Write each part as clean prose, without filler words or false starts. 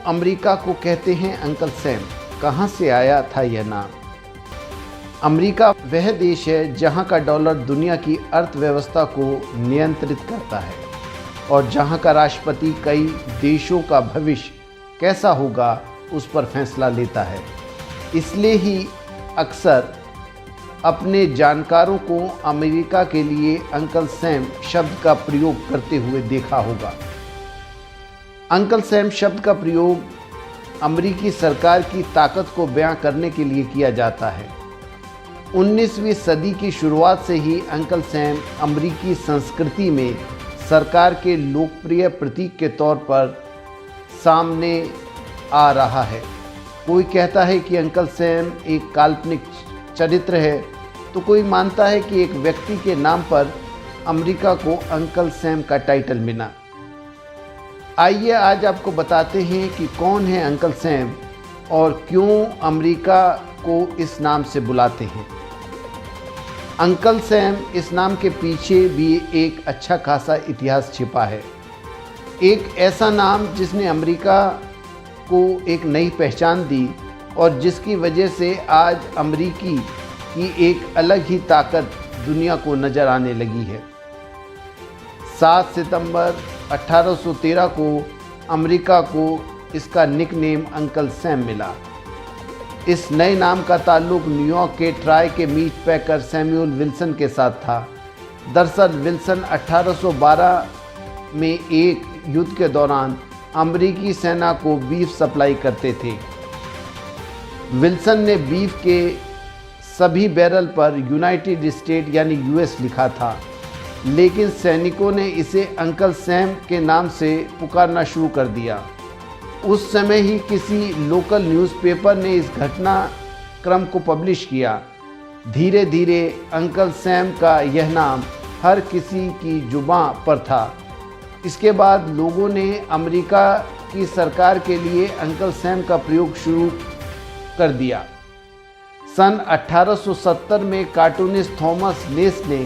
America को कहते हैं अंकल सैम? कहाँ से आया था यह नाम? अमेरिका वह देश है जहाँ का डॉलर दुनिया की अर्थव्यवस्था को नियंत्रित करता है और जहाँ का राष्ट्रपति कई देशों का भविष्य कैसा होगा उस पर फैसला लेता है। इसलिए ही अक्सर अपने जानकारों को अमेरिका के लिए अंकल सैम शब्द का प्रयोग करते हुए देखा होगा। अंकल सैम शब्द का प्रयोग अमेरिकी सरकार की ताकत को बयां करने के लिए किया जाता है। 19वीं सदी की शुरुआत से ही अंकल सैम अमेरिकी संस्कृति में सरकार के लोकप्रिय प्रतीक के तौर पर सामने आ रहा है। कोई कहता है कि अंकल सैम एक काल्पनिक चरित्र है, तो कोई मानता है कि एक व्यक्ति के नाम पर अमेरिका को अंकल सैम का टाइटल मिला। आइए आज आपको बताते हैं कि कौन है अंकल सैम और क्यों अमेरिका को इस नाम से बुलाते हैं। अंकल सैम इस नाम के पीछे भी एक अच्छा खासा इतिहास छिपा है। एक ऐसा नाम जिसने अमेरिका को एक नई पहचान दी और जिसकी वजह से आज अमेरिकी की एक अलग ही ताकत दुनिया को नज़र आने लगी है। 7 सितंबर 1813 को अमेरिका को इसका निकनेम अंकल सैम मिला। इस नए नाम का ताल्लुक न्यूयॉर्क के ट्राय के मीट पैकर सैमुअल विल्सन के साथ था। दरअसल विल्सन 1812 में एक युद्ध के दौरान अमेरिकी सेना को बीफ सप्लाई करते थे। विल्सन ने बीफ के सभी बैरल पर यूनाइटेड स्टेट यानी यूएस लिखा था, लेकिन सैनिकों ने इसे अंकल सैम के नाम से पुकारना शुरू कर दिया। उस समय ही किसी लोकल न्यूज़पेपर ने इस घटनाक्रम को पब्लिश किया। धीरे धीरे अंकल सैम का यह नाम हर किसी की जुबां पर था। इसके बाद लोगों ने अमेरिका की सरकार के लिए अंकल सैम का प्रयोग शुरू कर दिया। सन 1870 में कार्टूनिस्ट थॉमस नेस ने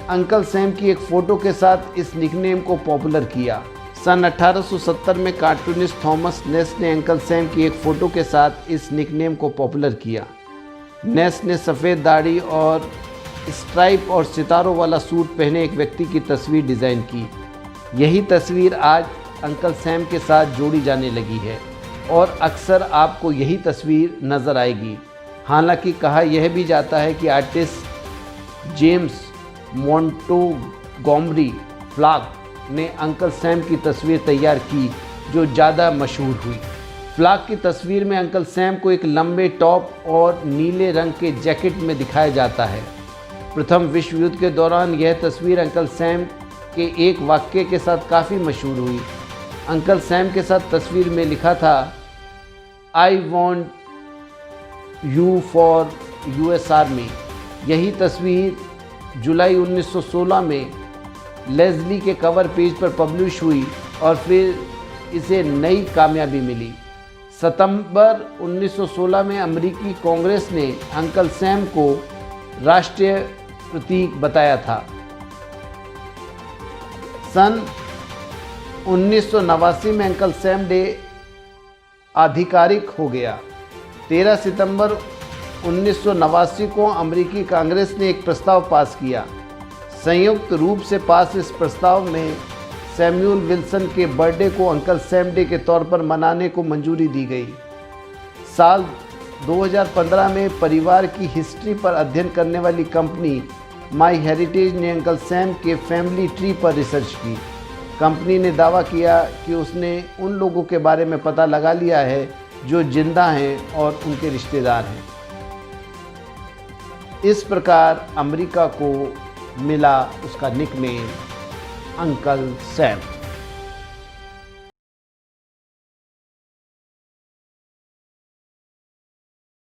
अंकल सैम की एक फ़ोटो के साथ इस निकनेम को पॉपुलर किया। सन 1870 में कार्टूनिस्ट थॉमस नेस ने अंकल सैम की एक फ़ोटो के साथ इस निकनेम को पॉपुलर किया। नेस ने सफ़ेद दाढ़ी और स्ट्राइप और सितारों वाला सूट पहने एक व्यक्ति की तस्वीर डिज़ाइन की। यही तस्वीर आज अंकल सैम के साथ जोड़ी जाने लगी है और अक्सर आपको यही तस्वीर नज़र आएगी। हालांकि कहा यह भी जाता है कि आर्टिस्ट जेम्स मोंटगोमरी फ्लाक ने अंकल सैम की तस्वीर तैयार की, जो ज़्यादा मशहूर हुई। फ्लाक की तस्वीर में अंकल सैम को एक लंबे टॉप और नीले रंग के जैकेट में दिखाया जाता है। प्रथम विश्व युद्ध के दौरान यह तस्वीर अंकल सैम के एक वाक्य के साथ काफ़ी मशहूर हुई। अंकल सैम के साथ तस्वीर में लिखा था, I want you for US army. यही तस्वीर जुलाई 1916 में लेज़ली के कवर पेज पर पब्लिश हुई और फिर इसे नई कामयाबी मिली। सितंबर 1916 में अमेरिकी कांग्रेस ने अंकल सैम को राष्ट्रीय प्रतीक बताया था। सन 1989 में अंकल सैम डे आधिकारिक हो गया। 13 सितंबर 1989 को अमेरिकी कांग्रेस ने एक प्रस्ताव पास किया। संयुक्त रूप से पास इस प्रस्ताव में सैमुअल विल्सन के बर्थडे को अंकल सैम डे के तौर पर मनाने को मंजूरी दी गई। साल 2015 में परिवार की हिस्ट्री पर अध्ययन करने वाली कंपनी माई हेरिटेज ने अंकल सैम के फैमिली ट्री पर रिसर्च की। कंपनी ने दावा किया कि उसने उन लोगों के बारे में पता लगा लिया है जो जिंदा हैं और उनके रिश्तेदार हैं। इस प्रकार अमेरिका को मिला उसका निकनेम अंकल सैम।